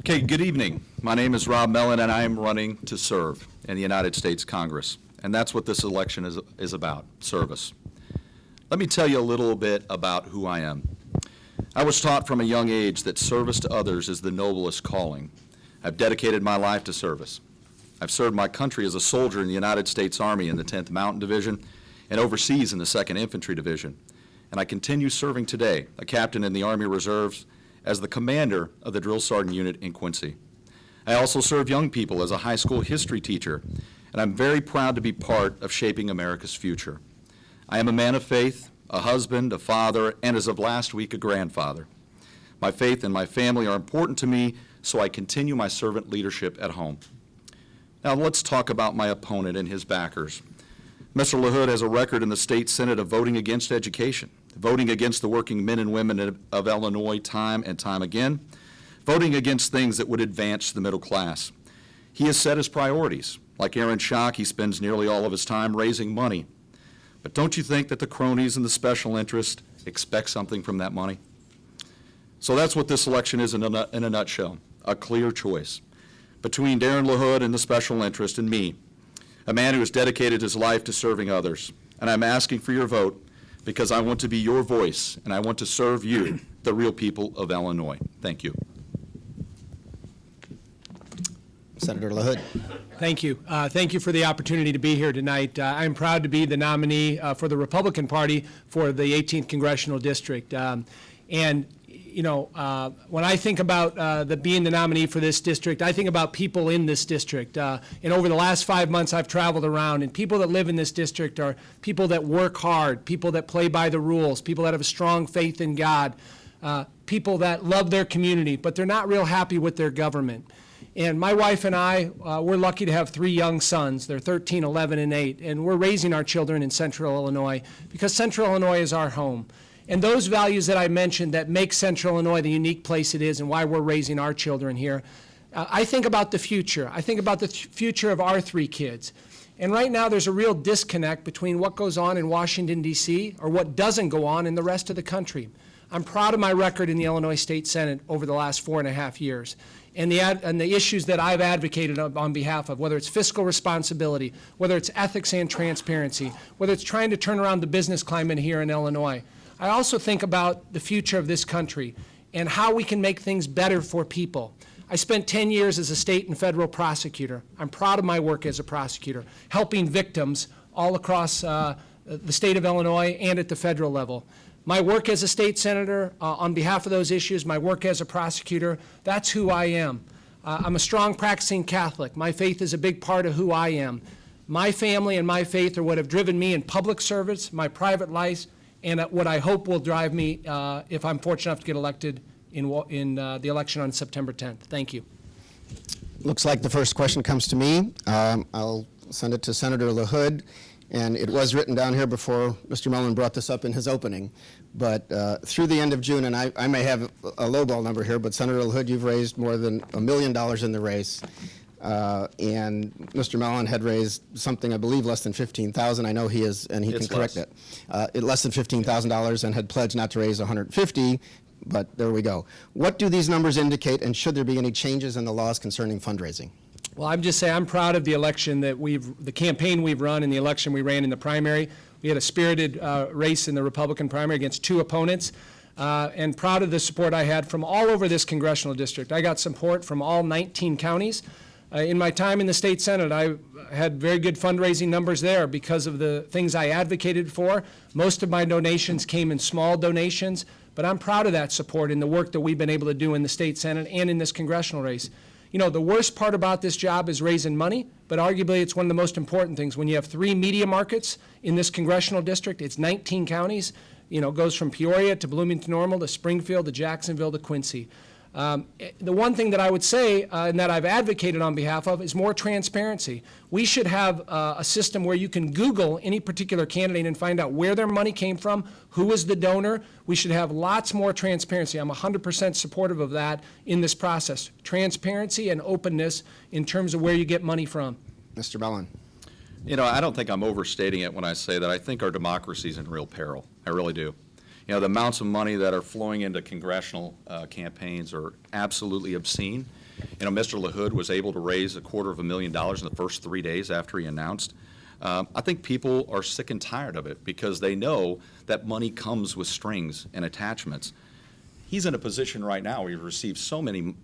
Okay, good evening. My name is Rob Mellon, and I am running to serve in the United States Congress. And that's what this election is about, service. Let me tell you a little bit about who I am. I was taught from a young age that service to others is the noblest calling. I've dedicated my life to service. I've served my country as a soldier in the United States Army in the 10th Mountain Division and overseas in the 2nd Infantry Division. And I continue serving today, a captain in the Army Reserves, as the commander of the Drill Sergeant Unit in Quincy. I also serve young people as a high school history teacher, and I'm very proud to be part of shaping America's future. I am a man of faith, a husband, a father, and as of last week, a grandfather. My faith and my family are important to me, so I continue my servant leadership at home. Now let's talk about my opponent and his backers. Mr. LaHood has a record in the state Senate of voting against education, voting against the working men and women of Illinois time and time again, voting against things that would advance the middle class. He has set his priorities. Like Aaron Schock, he spends nearly all of his time raising money. But don't you think that the cronies and the special interest expect something from that money? So that's what this election is in a nutshell, a clear choice between Darin LaHood and the special interest and me, a man who has dedicated his life to serving others. And I'm asking for your vote because I want to be your voice and I want to serve you, the real people of Illinois. Thank you. Senator LaHood. Thank you. Thank you for the opportunity to be here tonight. I'm proud to be the nominee for the Republican Party for the 18th Congressional District. And you know, when I think about being the nominee for this district, I think about people in this district. And over the last 5 months, I've traveled around, and people that live in this district are people that work hard, people that play by the rules, people that have a strong faith in God, people that love their community, but they're not real happy with their government. And my wife and I, we're lucky to have 3 young sons. They're 13, 11, and 8, and we're raising our children in Central Illinois because Central Illinois is our home. And those values that I mentioned that make Central Illinois the unique place it is and why we're raising our children here, I think about the future. I think about the future of our 3 kids. And right now there's a real disconnect between what goes on in Washington, D.C., or what doesn't go on in the rest of the country. I'm proud of my record in the Illinois State Senate over the last 4.5 years. And the issues that I've advocated on behalf of, whether it's fiscal responsibility, whether it's ethics and transparency, whether it's trying to turn around the business climate here in Illinois. I also think about the future of this country and how we can make things better for people. I spent 10 years as a state and federal prosecutor. I'm proud of my work as a prosecutor, helping victims all across the state of Illinois and at the federal level. My work as a state senator on behalf of those issues, my work as a prosecutor, that's who I am. I'm a strong practicing Catholic. My faith is a big part of who I am. My family and my faith are what have driven me in public service, my private life, and what I hope will drive me if I'm fortunate enough to get elected in the election on September 10th. Thank you. Looks like the first question comes to me. I'll send it to Senator LaHood. And it was written down here before Mr. Mellon brought this up in his opening. But through the end of June, and I may have a lowball number here, but Senator LaHood, you've raised more than $1 million in the race. And Mr. Mellon had raised something, I believe, less than $15,000. I know he is, and he can correct it. Less than $15,000 and had pledged not to raise $150,000, but there we go. What do these numbers indicate, and should there be any changes in the laws concerning fundraising? Well, I'm just saying I'm proud of the election that the campaign we've run and the election we ran in the primary. We had a spirited race in the Republican primary against 2 opponents, and proud of the support I had from all over this congressional district. I got support from all 19 counties. In my time in the state Senate, I had very good fundraising numbers there because of the things I advocated for. Most of my donations came in small donations, but I'm proud of that support and the work that we've been able to do in the state Senate and in this congressional race. You know, the worst part about this job is raising money, but arguably it's one of the most important things. When you have 3 media markets in this congressional district, it's 19 counties, you know, goes from Peoria to Bloomington-Normal to Springfield to Jacksonville to Quincy. The one thing that I would say and that I've advocated on behalf of is more transparency. We should have a system where you can Google any particular candidate and find out where their money came from, who was the donor. We should have lots more transparency. I'm 100% supportive of that in this process. Transparency and openness in terms of where you get money from. Mr. Mellon. You know, I don't think I'm overstating it when I say that I think our democracy is in real peril. I really do. You know, the amounts of money that are flowing into congressional campaigns are absolutely obscene. You know, Mr. LaHood was able to raise $250,000 in the first 3 days after he announced. I think people are sick and tired of it because they know that money comes with strings and attachments. He's in a position right now where he receives so many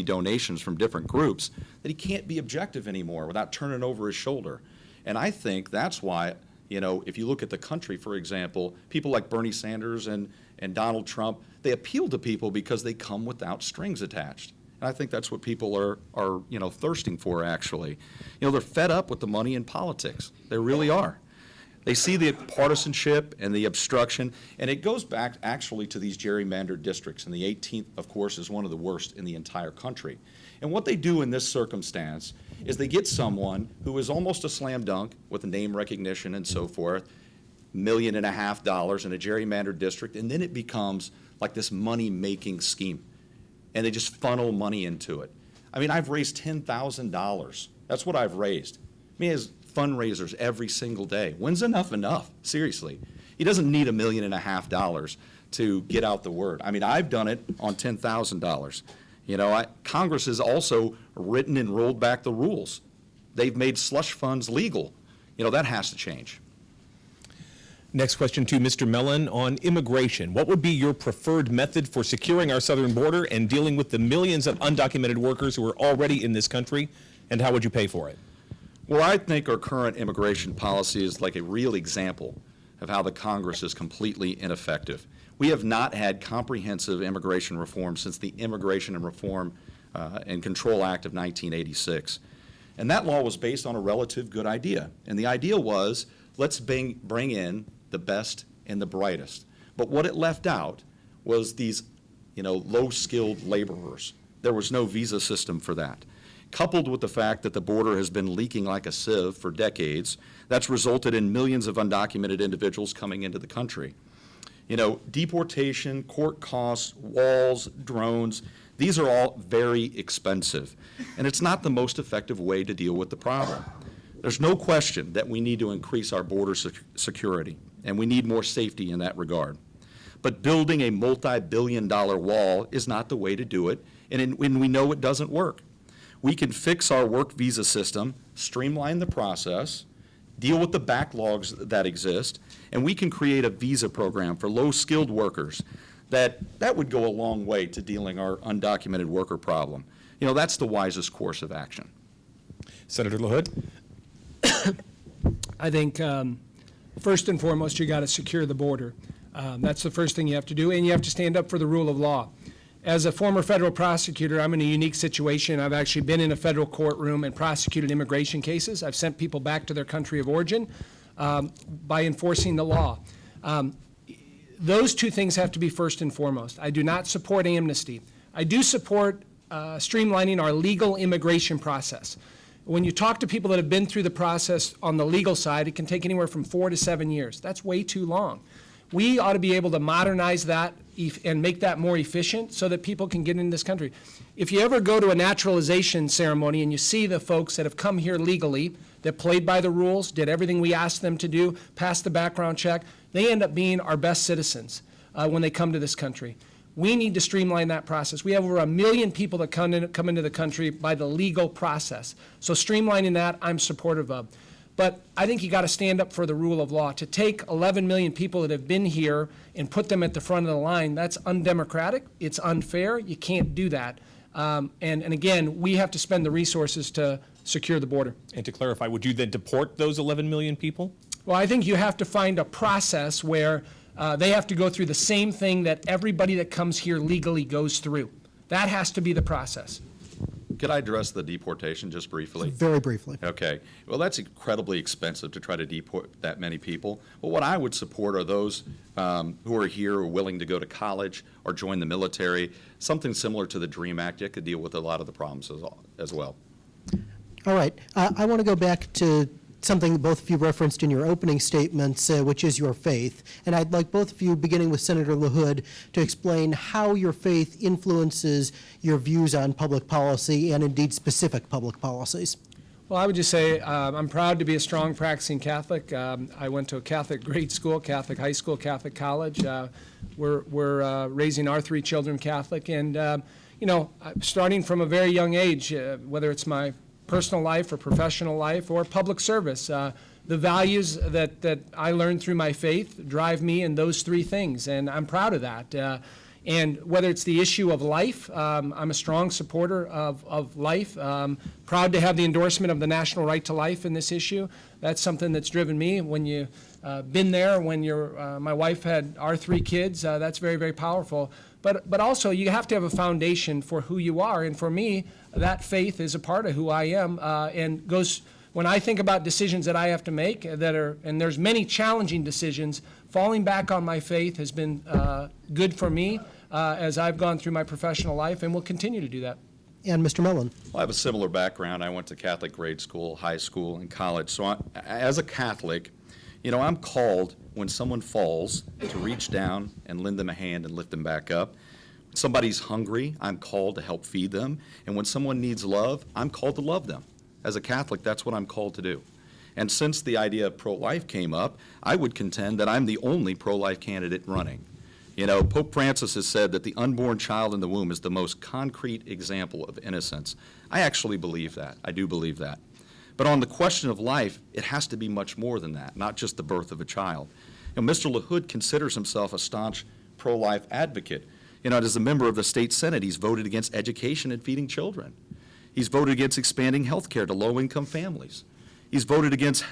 donations from different groups that he can't be objective anymore without turning over his shoulder. And I think that's why, you know, if you look at the country, for example, people like Bernie Sanders and Donald Trump, they appeal to people because they come without strings attached. And I think that's what people are you know, thirsting for, actually. You know, they're fed up with the money in politics. They really are. They see the partisanship and the obstruction, and it goes back actually to these gerrymandered districts, and the 18th, of course, is one of the worst in the entire country. And what they do in this circumstance is they get someone who is almost a slam dunk with the name recognition and so forth, $1.5 million in a gerrymandered district, and then it becomes like this money-making scheme, and they just funnel money into it. I mean, I've raised $10,000. That's what I've raised. I mean, as fundraisers every single day. When's enough? Seriously. He doesn't need $1.5 million to get out the word. I mean, I've done it on $10,000. You know, Congress has also written and rolled back the rules. They've made slush funds legal. You know, that has to change. Next question to Mr. Mellon on immigration. What would be your preferred method for securing our southern border and dealing with the millions of undocumented workers who are already in this country, and how would you pay for it? Well, I think our current immigration policy is like a real example of how the Congress is completely ineffective. We have not had comprehensive immigration reform since the Immigration and Reform and Control Act of 1986. And that law was based on a relative good idea. And the idea was, let's bring in the best and the brightest. But what it left out was these, you know, low-skilled laborers. There was no visa system for that. Coupled with the fact that the border has been leaking like a sieve for decades, that's resulted in millions of undocumented individuals coming into the country. You know, deportation, court costs, walls, drones, these are all very expensive. And it's not the most effective way to deal with the problem. There's no question that we need to increase our border security, and we need more safety in that regard. But building a multi-billion-dollar wall is not the way to do it, and we know it doesn't work. We can fix our work visa system, streamline the process, deal with the backlogs that exist, and we can create a visa program for low-skilled workers that would go a long way to dealing our undocumented worker problem. You know, that's the wisest course of action. Senator LaHood? I think first and foremost, you got to secure the border. That's the first thing you have to do, and you have to stand up for the rule of law. As a former federal prosecutor, I'm in a unique situation. I've actually been in a federal courtroom and prosecuted immigration cases. I've sent people back to their country of origin by enforcing the law. Those two things have to be first and foremost. I do not support amnesty. I do support streamlining our legal immigration process. When you talk to people that have been through the process on the legal side, it can take anywhere from 4 to 7 years. That's way too long. We ought to be able to modernize that and make that more efficient so that people can get into this country. If you ever go to a naturalization ceremony and you see the folks that have come here legally, that played by the rules, did everything we asked them to do, passed the background check, they end up being our best citizens when they come to this country. We need to streamline that process. We have over 1 million people that come into the country by the legal process. So streamlining that, I'm supportive of. But I think you got to stand up for the rule of law. To take 11 million people that have been here and put them at the front of the line, that's undemocratic. It's unfair. You can't do that. And again, we have to spend the resources to secure the border. And to clarify, would you then deport those 11 million people? Well, I think you have to find a process where they have to go through the same thing that everybody that comes here legally goes through. That has to be the process. Could I address the deportation just briefly? Very briefly. Okay. Well, that's incredibly expensive to try to deport that many people. Well, what I would support are those who are here, who are willing to go to college or join the military, something similar to the DREAM Act. It could deal with a lot of the problems as well. All right. I want to go back to something that both of you referenced in your opening statements, which is your faith. And I'd like both of you, beginning with Senator LaHood, to explain how your faith influences your views on public policy and indeed specific public policies. Well, I would just say I'm proud to be a strong practicing Catholic. I went to a Catholic grade school, Catholic high school, Catholic college. We're raising our 3 children Catholic. And, starting from a very young age, whether it's my personal life or professional life or public service, the values that I learned through my faith drive me in those three things, and I'm proud of that. And whether it's the issue of life, I'm a strong supporter of life. Proud to have the endorsement of the national right to life in this issue. That's something that's driven me. When you've been there, when my wife had our three kids, that's very, very powerful. But also, you have to have a foundation for who you are. And for me, that faith is a part of who I am, and goes. When I think about decisions that I have to make and there's many challenging decisions, falling back on my faith has been good for me as I've gone through my professional life, and will continue to do that. And Mr. Mellon. Well, I have a similar background. I went to Catholic grade school, high school, and college. So as a Catholic, I'm called when someone falls to reach down and lend them a hand and lift them back up. When somebody's hungry, I'm called to help feed them. And when someone needs love, I'm called to love them. As a Catholic, that's what I'm called to do. And since the idea of pro-life came up, I would contend that I'm the only pro-life candidate running. Pope Francis has said that the unborn child in the womb is the most concrete example of innocence. I actually believe that. I do believe that. But on the question of life, it has to be much more than that, not just the birth of a child. Mr. LaHood considers himself a staunch pro-life advocate. As a member of the state Senate, he's voted against education and feeding children. He's voted against expanding health care to low-income families. He's voted against,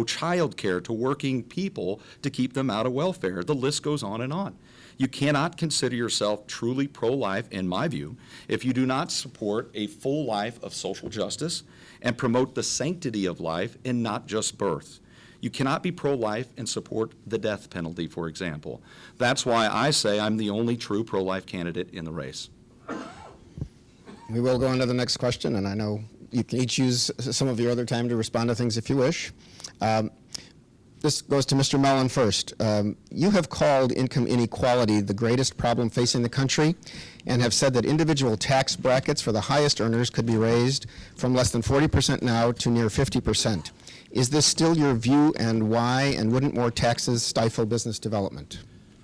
child care to working people to keep them out of welfare. The list goes on and on. You cannot consider yourself truly pro-life, in my view, if you do not support a full life of social justice and promote the sanctity of life and not just birth. You cannot be pro-life and support the death penalty, for example. That's why I say I'm the only true pro-life candidate in the race. We will go on to the next question, and I know you can each use some of your other time to respond to things if you wish. This goes to Mr. Mellon first. You have called income inequality the greatest problem facing the country and have said that individual tax brackets for the highest earners could be raised from less than 40% now to near 50%. Is this still your view, and why, and wouldn't more taxes stifle business development?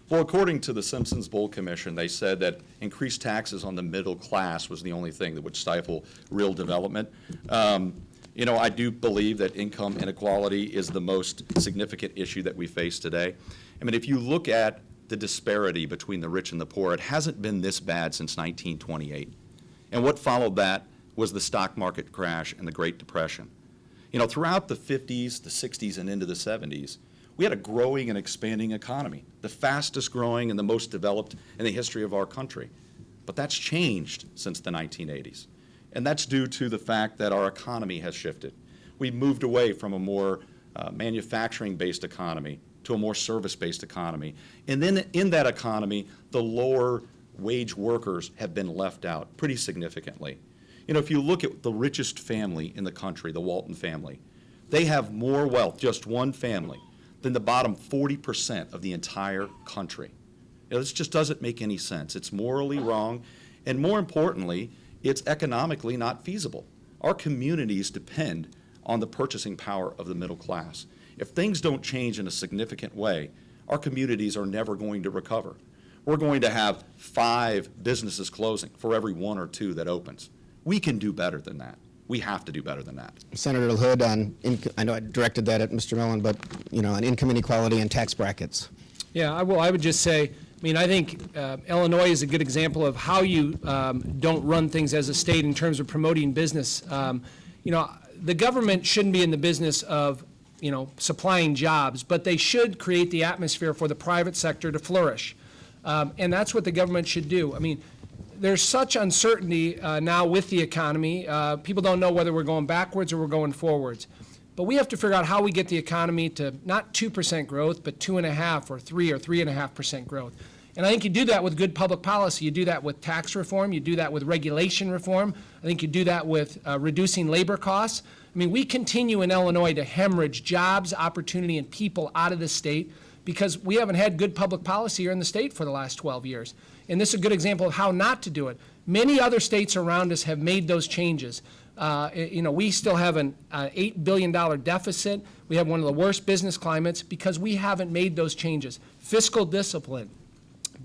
Well, according to the Simpsons-Bull Commission, they said that increased taxes on the middle class was the only thing that would stifle real development. I do believe that income inequality is the most significant issue that we face today. If you look at the disparity between the rich and the poor, it hasn't been this bad since 1928. And what followed that was the stock market crash and the Great Depression. Throughout the 50s, the 60s, and into the 70s, we had a growing and expanding economy, the fastest growing and the most developed in the history of our country. But that's changed since the 1980s. And that's due to the fact that our economy has shifted. We've moved away from a more manufacturing-based economy to a more service-based economy. And then in that economy, the lower wage workers have been left out pretty significantly. If you look at the richest family in the country, the Walton family, they have more wealth, just one family, than the bottom 40% of the entire country. This just doesn't make any sense. It's morally wrong, and more importantly, it's economically not feasible. Our communities depend on the purchasing power of the middle class. If things don't change in a significant way, our communities are never going to recover. We're going to have 5 businesses closing for every 1 or 2 that opens. We can do better than that. We have to do better than that. Senator LaHood, I know I directed that at Mr. Mellon, but on income inequality and tax brackets. Yeah, I would just say, I think Illinois is a good example of how you don't run things as a state in terms of promoting business. The government shouldn't be in the business of, supplying jobs, but they should create the atmosphere for the private sector to flourish. And that's what the government should do. There's such uncertainty now with the economy. People don't know whether we're going backwards or we're going forwards. But we have to figure out how we get the economy to not 2% growth, but 2.5% or 3 or 3.5% growth. And I think you do that with good public policy. You do that with tax reform. You do that with regulation reform. I think you do that with reducing labor costs. We continue in Illinois to hemorrhage jobs, opportunity, and people out of the state because we haven't had good public policy here in the state for the last 12 years. And this is a good example of how not to do it. Many other states around us have made those changes. We still have an $8 billion deficit. We have one of the worst business climates because we haven't made those changes. Fiscal discipline,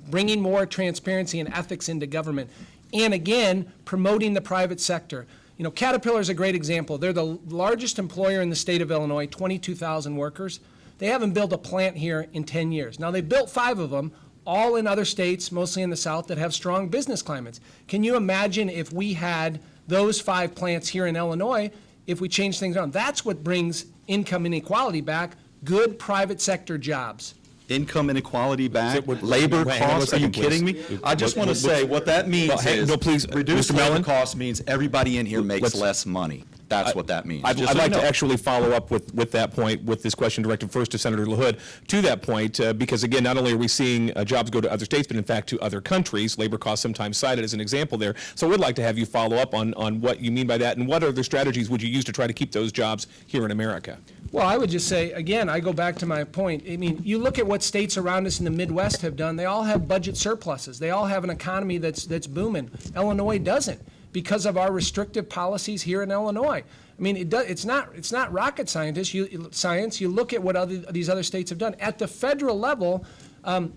bringing more transparency and ethics into government. and again, promoting the private sector. You know, Caterpillar is a great example. They're the largest employer in the state of Illinois, 22,000 workers. They haven't built a plant here in 10 years. Now, they've built 5 of them, all in other states, mostly in the South, that have strong business climates. Can you imagine if we had those 5 plants here in Illinois, if we change things around? That's what brings income inequality back, good private sector jobs. Income inequality back, Is it- labor Hang on one costs, are you second, kidding me? please. I just want to Let's- say, what that means Well, hang- is, no, please, reduced Mr. labor Mellon? costs means everybody in here makes Let's- less money. That's what that means. I'd Just so like you to know. actually follow up with that point, with this question directed first to Senator LaHood. To that point, because again, not only are we seeing jobs go to other states, but in fact to other countries, labor costs sometimes cited as an example there. So I would like to have you follow up on what you mean by that, and what other strategies would you use to try to keep those jobs here in America? Well, I would just say, again, I go back to my point. I mean, you look at what states around us in the Midwest have done. They all have budget surpluses. They all have an economy that's booming. Illinois doesn't, because of our restrictive policies here in Illinois. I mean, it's not rocket science. You look at what these other states have done. At the federal level,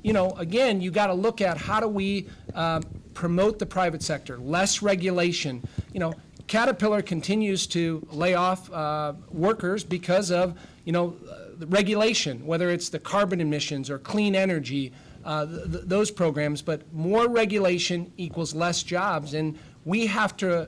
you know, again, you got to look at how do we promote the private sector, less regulation. You know, Caterpillar continues to lay off workers because of, you know, the regulation, whether it's the carbon emissions or clean energy, those programs. But more regulation equals less jobs, and we have to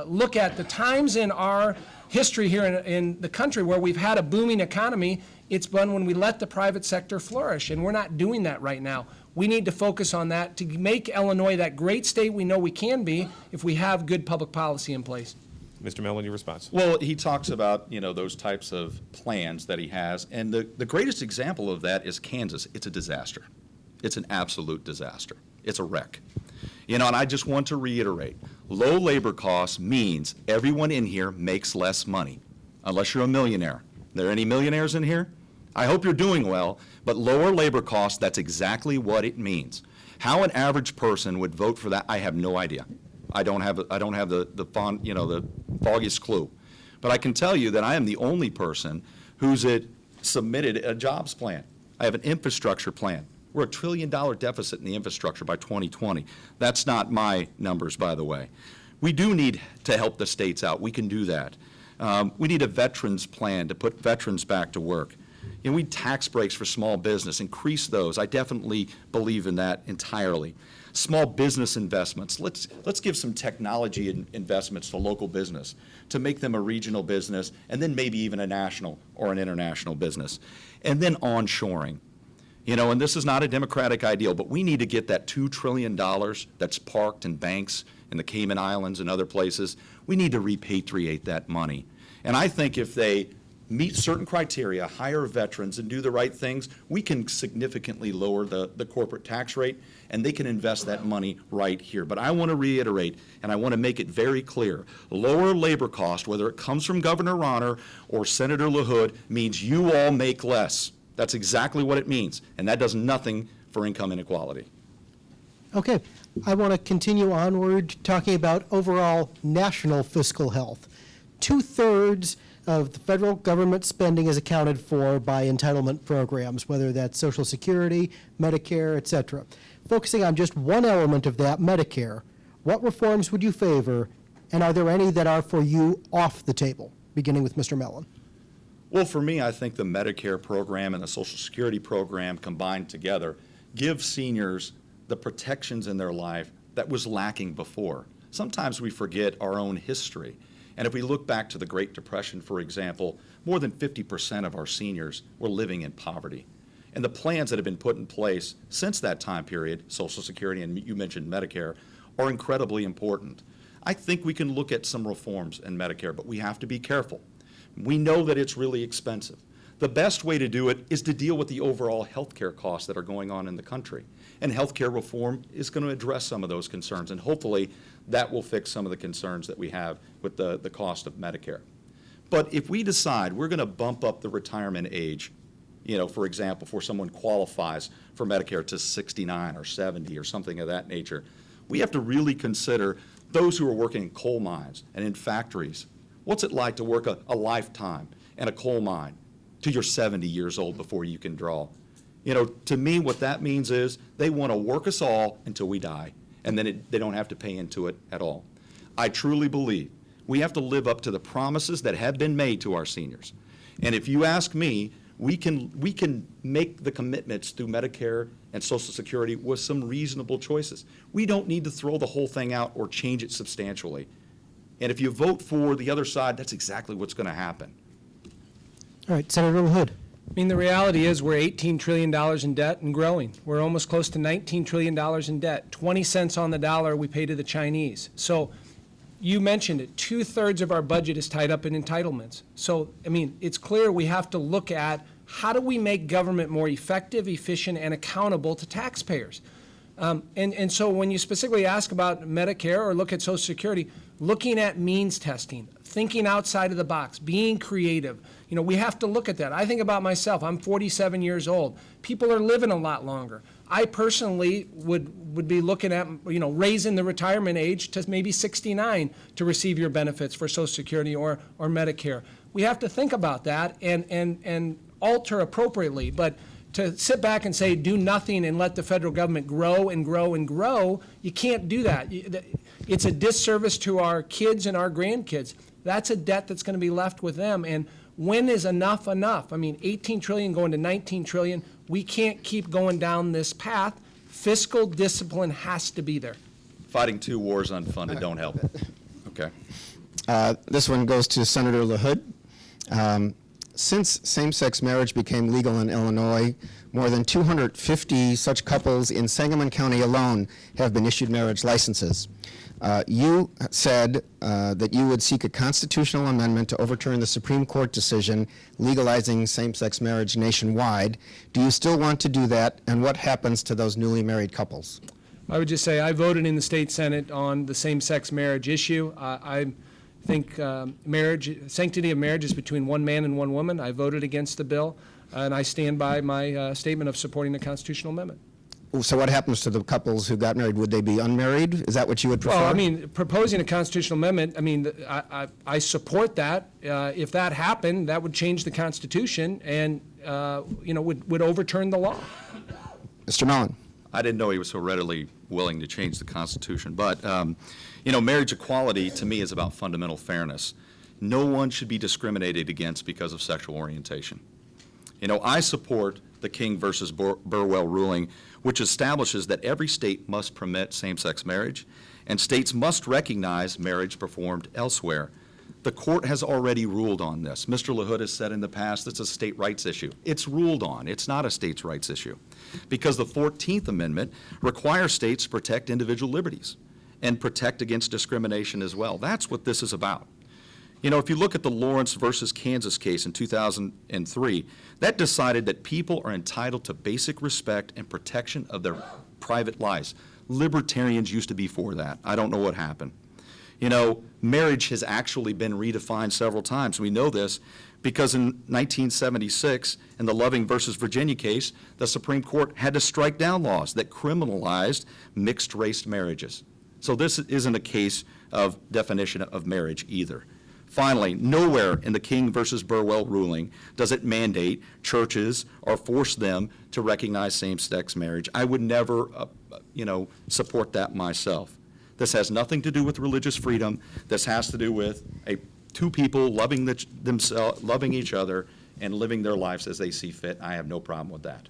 look at the times in our history here in the country where we've had a booming economy. It's been when we let the private sector flourish, and we're not doing that right now. We need to focus on that to make Illinois that great state we know we can be if we have good public policy in place. Mr. Mellon, your response. Well, he talks about, you know, those types of plans that he has, and the greatest example of that is Kansas. It's a disaster. It's an absolute disaster. It's a wreck. You know, and I just want to reiterate, low labor costs means everyone in here makes less money, unless you're a millionaire. Are there any millionaires in here? I hope you're doing well, but lower labor costs, that's exactly what it means. How an average person would vote for that, I have no idea. I don't have the foggiest clue. But I can tell you that I am the only person who's submitted a jobs plan. I have an infrastructure plan. We're $1 trillion deficit in the infrastructure by 2020. That's not my numbers, by the way. We do need to help the states out. We can do that. We need a veterans plan to put veterans back to work. You know, we need tax breaks for small business, increase those. I definitely believe in that entirely. Small business investments. Let's give some technology investments to local business to make them a regional business, and then maybe even a national or an international business. And then onshoring. You know, and this is not a Democratic ideal, but we need to get that $2 trillion that's parked in banks in the Cayman Islands and other places. We need to repatriate that money. And I think if they meet certain criteria, hire veterans, and do the right things, we can significantly lower the corporate tax rate, and they can invest that money right here. But I want to reiterate, and I want to make it very clear, lower labor cost, whether it comes from Governor Rauner or Senator LaHood, means you all make less. That's exactly what it means, and that does nothing for income inequality. Okay, I want to continue onward talking about overall national fiscal health. 2/3 of the federal government spending is accounted for by entitlement programs, whether that's Social Security, Medicare, et cetera. Focusing on just one element of that, Medicare, what reforms would you favor, and are there any that are for you off the table? Beginning with Mr. Mellon. Well, for me, I think the Medicare program and the Social Security program combined together give seniors the protections in their life that was lacking before. Sometimes we forget our own history. And if we look back to the Great Depression, for example, more than 50% of our seniors were living in poverty. And the plans that have been put in place since that time period, Social Security and you mentioned Medicare, are incredibly important. I think we can look at some reforms in Medicare, but we have to be careful. We know that it's really expensive. The best way to do it is to deal with the overall health care costs that are going on in the country. And health care reform is going to address some of those concerns, and hopefully that will fix some of the concerns that we have with the cost of Medicare. But if we decide we're going to bump up the retirement age, you know, for example, for someone qualifies for Medicare to 69 or 70 or something of that nature, we have to really consider those who are working in coal mines and in factories. What's it like to work a lifetime in a coal mine till you're 70 years old before you can draw? You know, to me, what that means is they want to work us all until we die. and then they don't have to pay into it at all. I truly believe we have to live up to the promises that have been made to our seniors. And if you ask me, we can make the commitments through Medicare and Social Security with some reasonable choices. We don't need to throw the whole thing out or change it substantially. And if you vote for the other side, that's exactly what's going to happen. All right, Senator LaHood. I mean, the reality is we're $18 trillion in debt and growing. We're almost close to $19 trillion in debt. 20 cents on the dollar we pay to the Chinese. So you mentioned it, 2/3 of our budget is tied up in entitlements. So, I mean, it's clear we have to look at how do we make government more effective, efficient, and accountable to taxpayers. And so when you specifically ask about Medicare or look at Social Security, looking at means testing, thinking outside of the box, being creative, you know, we have to look at that. I think about myself. I'm 47 years old. People are living a lot longer. I personally would be looking at, you know, raising the retirement age to maybe 69 to receive your benefits for Social Security or Medicare. We have to think about that and alter appropriately. But to sit back and say do nothing and let the federal government grow and grow and grow, you can't do that. It's a disservice to our kids and our grandkids. That's a debt that's going to be left with them. And when is enough enough? I mean, 18 trillion going to 19 trillion. We can't keep going down this path. Fiscal discipline has to be there. Fighting two wars unfunded don't help. Okay. This one goes to Senator LaHood. Since same-sex marriage became legal in Illinois, more than 250 such couples in Sangamon County alone have been issued marriage licenses. You said that you would seek a constitutional amendment to overturn the Supreme Court decision legalizing same-sex marriage nationwide. Do you still want to do that, and what happens to those newly married couples? I would just say I voted in the state Senate on the same-sex marriage issue. I think sanctity of marriage is between one man and one woman. I voted against the bill, and I stand by my statement of supporting the constitutional amendment. So what happens to the couples who got married? Would they be unmarried? Is that what you would prefer? Well, I mean, proposing a constitutional amendment, I mean, I support that. If that happened, that would change the Constitution and, you know, would overturn the law. Mr. Mellon. I didn't know he was so readily willing to change the Constitution. But, you know, marriage equality to me is about fundamental fairness. No one should be discriminated against because of sexual orientation. You know, I support the King versus Burwell ruling, which establishes that every state must permit same-sex marriage, and states must recognize marriage performed elsewhere. The court has already ruled on this. Mr. LaHood has said in the past it's a state rights issue. It's ruled on. It's not a states' rights issue because the 14th Amendment requires states to protect individual liberties and protect against discrimination as well. That's what this is about. You know, if you look at the Lawrence versus Kansas case in 2003, that decided that people are entitled to basic respect and protection of their private lives. Libertarians used to be for that. I don't know what happened. You know, marriage has actually been redefined several times. We know this because in 1976, in the Loving versus Virginia case, the Supreme Court had to strike down laws that criminalized mixed-race marriages. So this isn't a case of definition of marriage either. Finally, nowhere in the King versus Burwell ruling does it mandate churches or force them to recognize same-sex marriage. I would never, you know, support that myself. This has nothing to do with religious freedom. This has to do with two people loving themselves, loving each other, and living their lives as they see fit. I have no problem with that.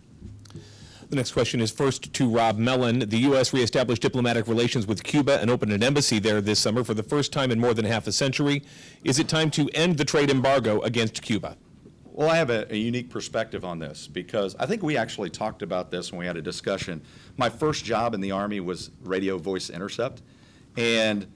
The next question is first to Rob Mellon. The U.S. reestablished diplomatic relations with Cuba and opened an embassy there this summer for the first time in more than half a century. Is it time to end the trade embargo against Cuba? Well, I have a unique perspective on this because I think we actually talked about this when we had a discussion. My first job in the Army was radio voice intercept, and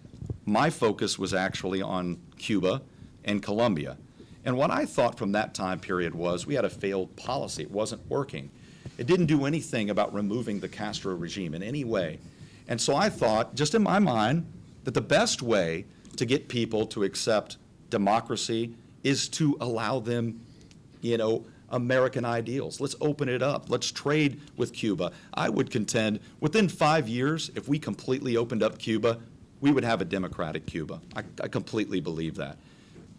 my focus was actually on Cuba and Colombia. And what I thought from that time period was we had a failed policy. It wasn't working. It didn't do anything about removing the Castro regime in any way. And so I thought, just in my mind, that the best way to get people to accept democracy is to allow them, you know, American ideals. Let's open it up. Let's trade with Cuba. I would contend within 5 years, if we completely opened up Cuba, we would have a democratic Cuba. I completely believe that.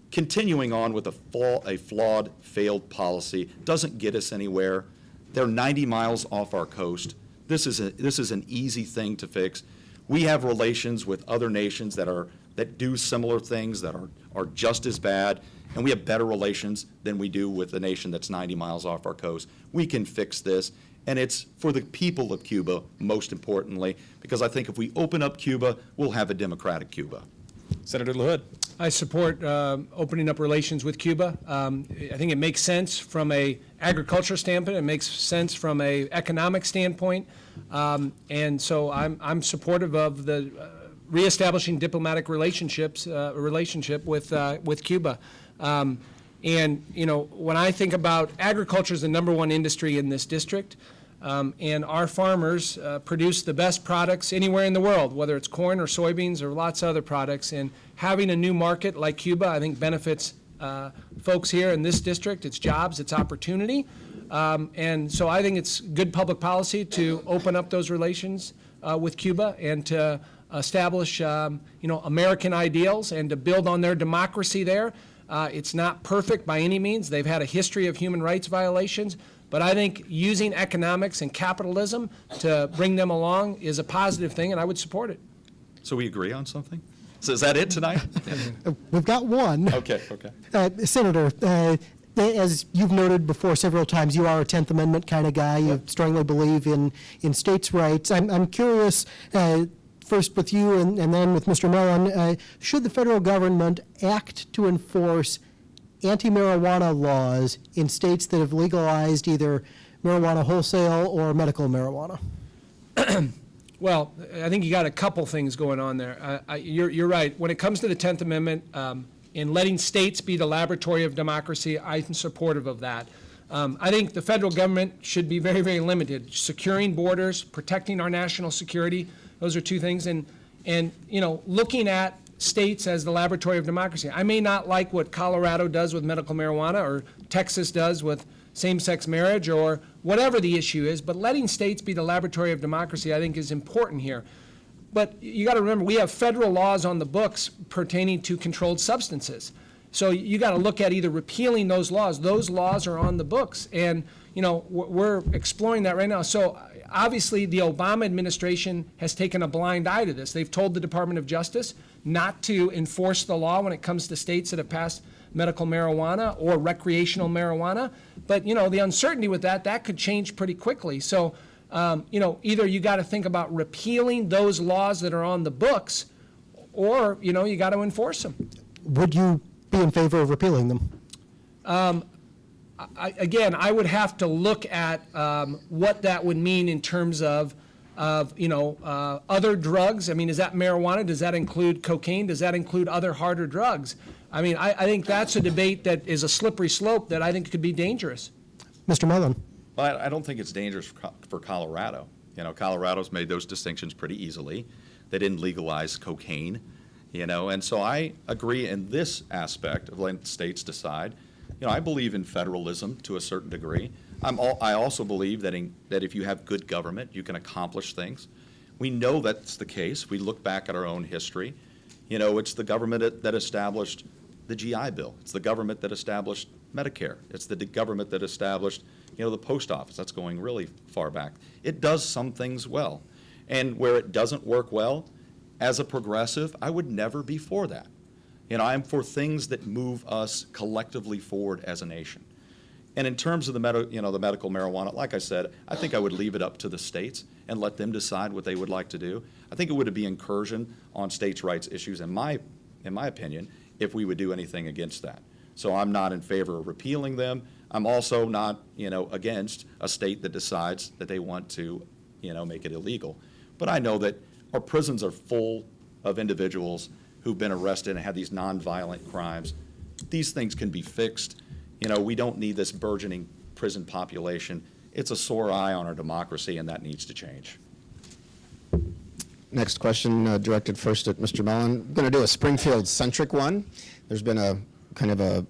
Continuing on with a flawed, failed policy doesn't get us anywhere. They're 90 miles off our coast. This is an easy thing to fix. We have relations with other nations that do similar things, that are just as bad, and we have better relations than we do with a nation that's 90 miles off our coast. We can fix this, and it's for the people of Cuba, most importantly, because I think if we open up Cuba, we'll have a democratic Cuba. Senator LaHood. I support opening up relations with Cuba. I think it makes sense from a agriculture standpoint. It makes sense from a economic standpoint, and so I'm supportive of the reestablishing diplomatic relationship with Cuba. And when I think about agriculture is the #1 industry in this district. And our farmers produce the best products anywhere in the world, whether it's corn or soybeans or lots of other products. And having a new market like Cuba, I think, benefits folks here in this district. It's jobs, it's opportunity. And so I think it's good public policy to open up those relations with Cuba and to establish, American ideals and to build on their democracy there. It's not perfect by any means. They've had a history of human rights violations. But I think using economics and capitalism to bring them along is a positive thing, and I would support it. So we agree on something? So is that it tonight? We've got one. Okay. Senator, as you've noted before several times, you are a 10th Amendment kind of guy. You strongly believe in states' rights. I'm curious, first with you and then with Mr. Mellon, should the federal government act to enforce anti-marijuana laws in states that have legalized either marijuana wholesale or medical marijuana? Well, I think you got a couple things going on there. You're right. When it comes to the 10th Amendment, in letting states be the laboratory of democracy, I'm supportive of that. I think the federal government should be very, very limited. Securing borders, protecting our national security, those are two things. And looking at states as the laboratory of democracy. I may not like what Colorado does with medical marijuana or Texas does with same-sex marriage or whatever the issue is, but letting states be the laboratory of democracy I think is important here. But you got to remember, we have federal laws on the books pertaining to controlled substances. So you got to look at either repealing those laws. Those laws are on the books, and we're exploring that right now. So obviously, the Obama administration has taken a blind eye to this. They've told the Department of Justice not to enforce the law when it comes to states that have passed medical marijuana or recreational marijuana. But, the uncertainty with that could change pretty quickly. So, either you got to think about repealing those laws that are on the books, or, you got to enforce them. Would you be in favor of repealing them? I would have to look at what that would mean in terms of other drugs. I mean, is that marijuana? Does that include cocaine? Does that include other harder drugs? I mean, I think that's a debate that is a slippery slope that I think could be dangerous. Mr. Mellon. Well, I don't think it's dangerous for Colorado. Colorado's made those distinctions pretty easily. They didn't legalize cocaine, and so I agree in this aspect of letting states decide. I believe in federalism to a certain degree. I also believe that if you have good government, you can accomplish things. We know that's the case. We look back at our own history. It's the government that established the GI Bill. It's the government that established Medicare. It's the government that established, the post office. That's going really far back. It does some things well. And where it doesn't work well, as a progressive, I would never be for that. I'm for things that move us collectively forward as a nation. And in terms of the medical marijuana, like I said, I think I would leave it up to the states and let them decide what they would like to do. I think it would be incursion on states' rights issues, in my opinion, if we would do anything against that. So I'm not in favor of repealing them. I'm also not, against a state that decides that they want to, make it illegal. But I know that our prisons are full of individuals who've been arrested and had these nonviolent crimes. These things can be fixed. We don't need this burgeoning prison population. It's a sore eye on our democracy, and that needs to change. Next question directed first at Mr. Mellon. I'm going to do a Springfield-centric one. There's been a kind of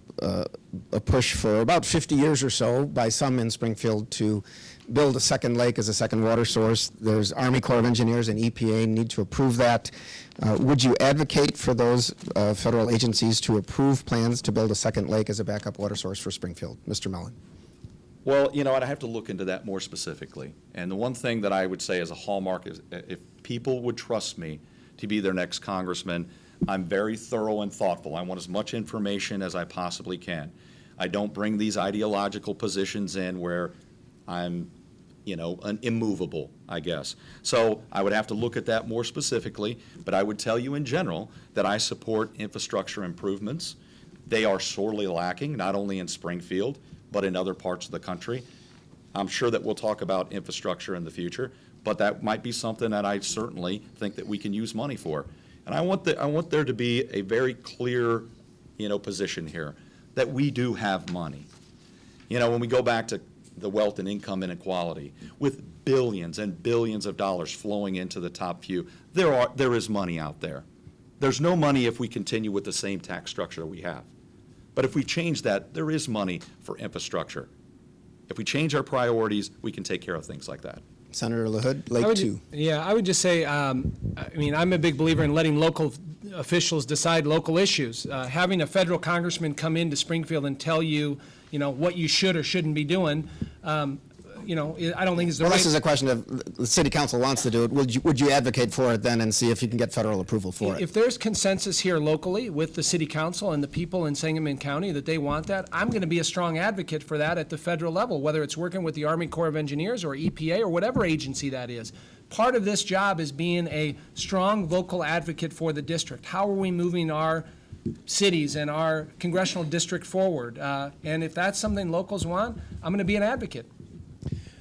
a push for about 50 years or so by some in Springfield to build a second lake as a second water source. There's Army Corps of Engineers and EPA need to approve that. Would you advocate for those federal agencies to approve plans to build a second lake as a backup water source for Springfield? Mr. Mellon. Well, I'd have to look into that more specifically. And the one thing that I would say as a hallmark is people would trust me to be their next congressman, I'm very thorough and thoughtful. I want as much information as I possibly can. I don't bring these ideological positions in where I'm, immovable, I guess. So I would have to look at that more specifically, but I would tell you in general that I support infrastructure improvements. They are sorely lacking, not only in Springfield, but in other parts of the country. I'm sure that we'll talk about infrastructure in the future, but that might be something that I certainly think that we can use money for. And I want there to be a very clear, position here that we do have money. When we go back to the wealth and income inequality, with billions and billions of dollars flowing into the top few, there is money out there. There's no money if we continue with the same tax structure we have. But if we change that, there is money for infrastructure. If we change our priorities, we can take care of things like that. Senator LaHood, Lake 2. Yeah, I would just say, I'm a big believer in letting local officials decide local issues. Having a federal congressman come into Springfield and tell you, what you should or shouldn't be doing, I don't think is the Well, right. this is a question of the city council wants to do it. Would you advocate for it then and see if you can get federal approval for it? If there's consensus here locally with the city council and the people in Sangamon County that they want that, I'm going to be a strong advocate for that at the federal level, whether it's working with the Army Corps of Engineers or EPA or whatever agency that is. Part of this job is being a strong vocal advocate for the district. How are we moving our cities and our congressional district forward? And if that's something locals want, I'm going to be an advocate.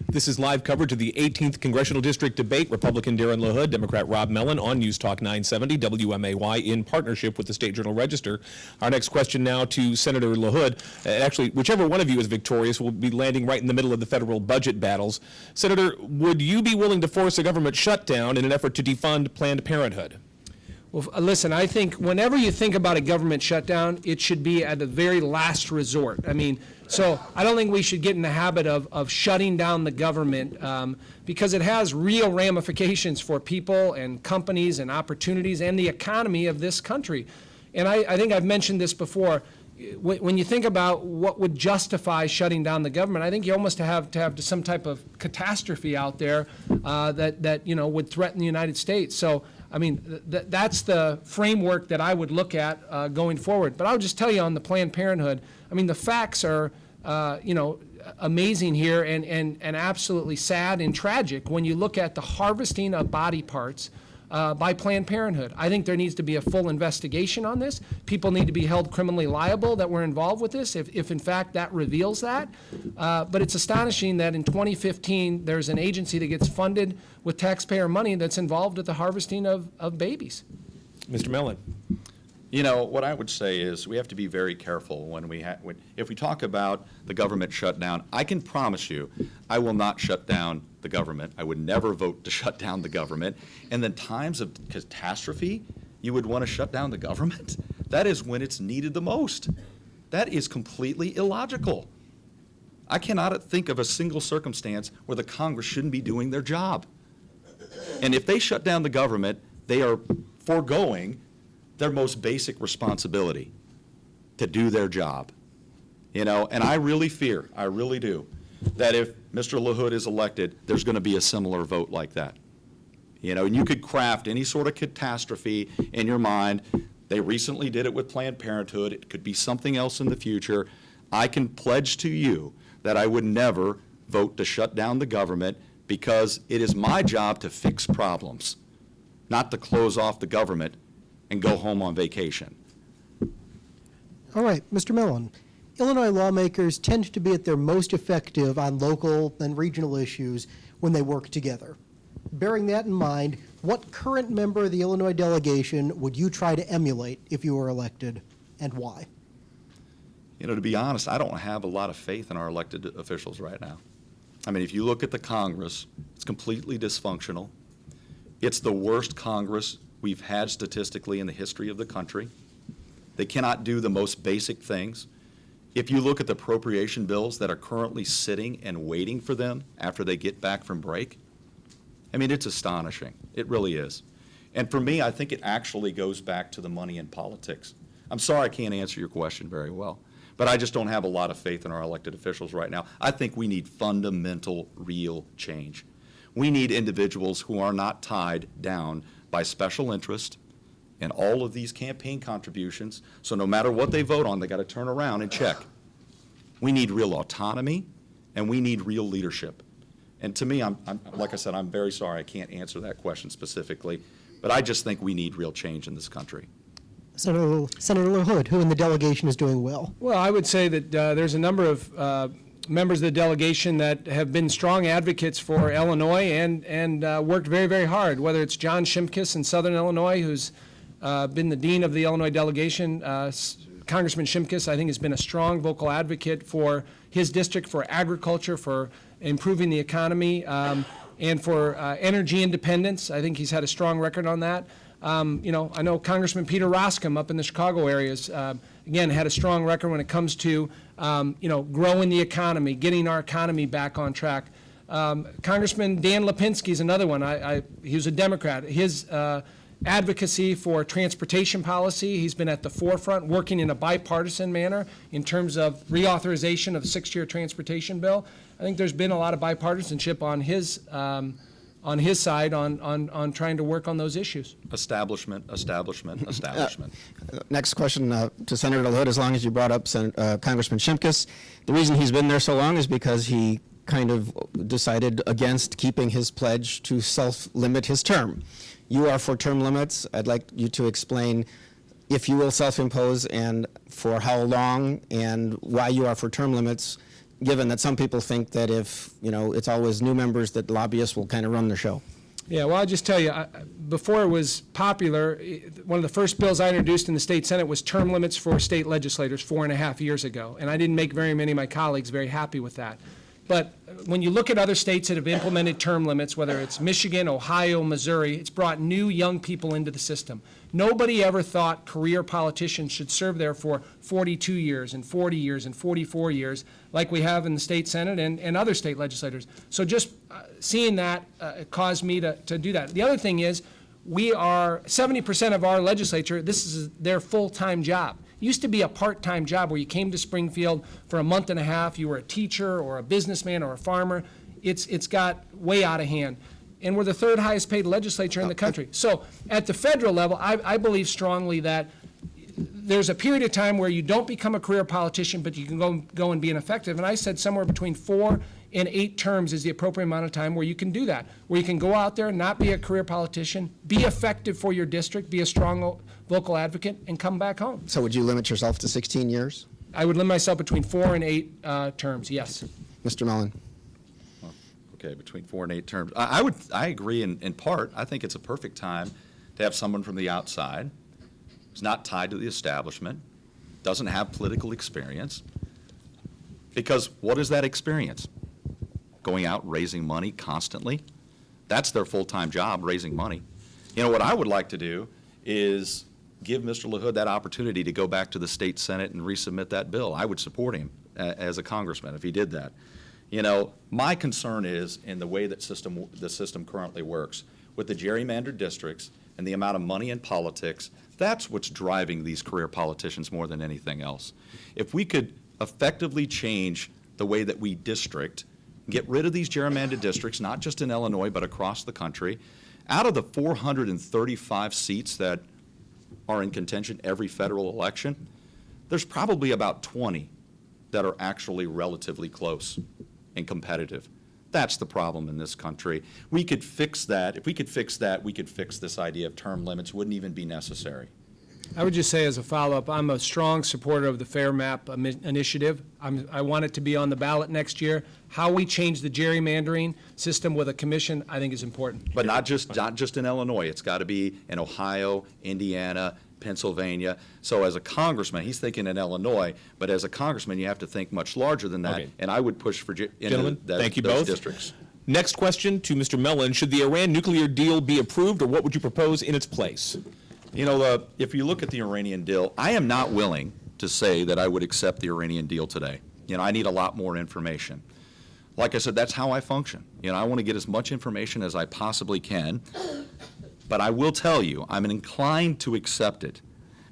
This is live coverage of the 18th Congressional District debate. Republican Darin LaHood, Democrat Rob Mellon on News Talk 970 WMAY in partnership with the State Journal-Register. Our next question now to Senator LaHood. Actually, whichever one of you is victorious will be landing right in the middle of the federal budget battles. Senator, would you be willing to force a government shutdown in an effort to defund Planned Parenthood? Well, listen, I think whenever you think about a government shutdown, it should be at the very last resort. So I don't think we should get in the habit of shutting down the government because it has real ramifications for people and companies and opportunities and the economy of this country. And I think I've mentioned this before. When you think about what would justify shutting down the government, I think you almost have to have some type of catastrophe out there that would threaten the United States. So that's the framework that I would look at going forward. But I'll just tell you on the Planned Parenthood, the facts are, amazing here and absolutely sad and tragic when you look at the harvesting of body parts by Planned Parenthood. I think there needs to be a full investigation on this. People need to be held criminally liable that were involved with this, if in fact that reveals that. But it's astonishing that in 2015, there's an agency that gets funded with taxpayer money that's involved with the harvesting of babies. Mr. Mellon. What I would say is we have to be very careful if we talk about the government shutdown. I can promise you I will not shut down the government. I would never vote to shut down the government. And then times of catastrophe, you would want to shut down the government? That is when it's needed the most. That is completely illogical. I cannot think of a single circumstance where the Congress shouldn't be doing their job. And if they shut down the government, they are foregoing their most basic responsibility to do their job. And I really fear, I really do, that if Mr. LaHood is elected, there's going to be a similar vote like that. And you could craft any sort of catastrophe in your mind. They recently did it with Planned Parenthood. It could be something else in the future. I can pledge to you that I would never vote to shut down the government because it is my job to fix problems, not to close off the government and go home on vacation. All right, Mr. Mellon. Illinois lawmakers tend to be at their most effective on local and regional issues when they work together. Bearing that in mind, what current member of the Illinois delegation would you try to emulate if you were elected, and why? To be honest, I don't have a lot of faith in our elected officials right now. If you look at the Congress, it's completely dysfunctional. It's the worst Congress we've had statistically in the history of the country. They cannot do the most basic things. If you look at the appropriation bills that are currently sitting and waiting for them after they get back from break, it's astonishing. It really is. And for me, I think it actually goes back to the money in politics. I'm sorry I can't answer your question very well, but I just don't have a lot of faith in our elected officials right now. I think we need fundamental, real change. We need individuals who are not tied down by special interest and all of these campaign contributions. So no matter what they vote on, they got to turn around and check. We need real autonomy, and we need real leadership. And to me, like I said, I'm very sorry I can't answer that question specifically, but I just think we need real change in this country. Senator LaHood, who in the delegation is doing well. Well, I would say that there's a number of members of the delegation that have been strong advocates for Illinois and worked very, very hard, whether it's John Shimkus in Southern Illinois, who's been the dean of the Illinois delegation. Congressman Shimkus, I think, has been a strong vocal advocate for his district, for agriculture, for improving the economy, and for energy independence. I think he's had a strong record on that. I know Congressman Peter Roskam up in the Chicago areas, again, had a strong record when it comes to, growing the economy, getting our economy back on track. Congressman Dan Lipinski is another one. He was a Democrat. His advocacy for transportation policy, he's been at the forefront, working in a bipartisan manner in terms of reauthorization of the 6-year transportation bill. I think there's been a lot of bipartisanship on his side on trying to work on those issues. Establishment. Next question to Senator LaHood, as long as you brought up Congressman Shimkus. The reason he's been there so long is because he kind of decided against keeping his pledge to self-limit his term. You are for term limits. I'd like you to explain if you will self-impose and for how long and why you are for term limits, given that some people think that if, it's always new members that lobbyists will kind of run the show. Yeah, well, I'll just tell you, before it was popular, one of the first bills I introduced in the state Senate was term limits for state legislators 4.5 years ago, and I didn't make very many of my colleagues very happy with that. But when you look at other states that have implemented term limits, whether it's Michigan, Ohio, Missouri, it's brought new young people into the system. Nobody ever thought career politicians should serve there for 42 years and 40 years and 44 years like we have in the state Senate and other state legislators. So just seeing that caused me to do that. The other thing is, we are 70% of our legislature, this is their full-time job. It used to be a part-time job where you came to Springfield for a month and a half, you were a teacher or a businessman or a farmer. It's got way out of hand. And we're the third highest paid legislature in the country. So at the federal level, I believe strongly that there's a period of time where you don't become a career politician, but you can go and be an effective. And I said somewhere between 4 and 8 terms is the appropriate amount of time where you can do that, where you can go out there and not be a career politician, be effective for your district, be a strong vocal advocate, and come back home. So would you limit yourself to 16 years? I would limit myself between 4 and 8 terms, yes. Mr. Mellon. Okay, between 4 and 8 terms. I agree in part. I think it's a perfect time to have someone from the outside who's not tied to the establishment, doesn't have political experience, because what is that experience? Going out raising money constantly? That's their full-time job, raising money. What I would like to do is give Mr. LaHood that opportunity to go back to the state Senate and resubmit that bill. I would support him as a congressman if he did that. My concern is in the way that the system currently works with the gerrymandered districts and the amount of money in politics. That's what's driving these career politicians more than anything else. If we could effectively change the way that we district, get rid of these gerrymandered districts, not just in Illinois, but across the country, out of the 435 seats that are in contention every federal election, there's probably about 20 that are actually relatively close and competitive. That's the problem in this country. We could fix that. If we could fix that, we could fix this idea of term limits. Wouldn't even be necessary. I would just say as a follow-up, I'm a strong supporter of the Fair Map initiative. I want it to be on the ballot next year. How we change the gerrymandering system with a commission, I think, is important. But not just in Illinois. It's got to be in Ohio, Indiana, Pennsylvania. So as a congressman, he's thinking in Illinois, but as a congressman, you have to think much larger than that. Okay. And I would push for Gentlemen, thank you those both. districts. Next question to Mr. Mellon. Should the Iran nuclear deal be approved, or what would you propose in its place? If you look at the Iranian deal, I am not willing to say that I would accept the Iranian deal today. I need a lot more information. Like I said, that's how I function. I want to get as much information as I possibly can. But I will tell you, I'm inclined to accept it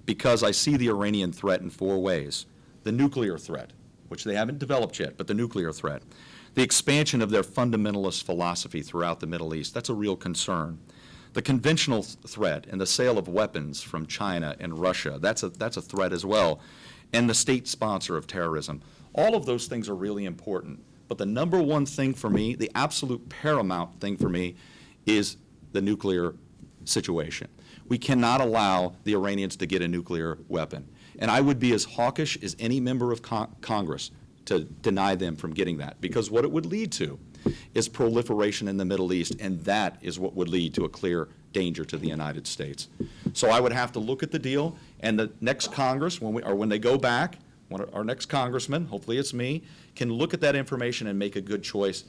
because I see the Iranian threat in 4 ways. The nuclear threat, which they haven't developed yet, but the nuclear threat. The expansion of their fundamentalist philosophy throughout the Middle East, that's a real concern. The conventional threat and the sale of weapons from China and Russia, that's a threat as well. And the state sponsor of terrorism. All of those things are really important. But the number one thing for me, the absolute paramount thing for me, is the nuclear situation. We cannot allow the Iranians to get a nuclear weapon. And I would be as hawkish as any member of Congress to deny them from getting that, because what it would lead to is proliferation in the Middle East, and that is what would lead to a clear danger to the United States. So I would have to look at the deal, and the next Congress, when they go back, our next congressman, hopefully it's me, can look at that information and make a good choice.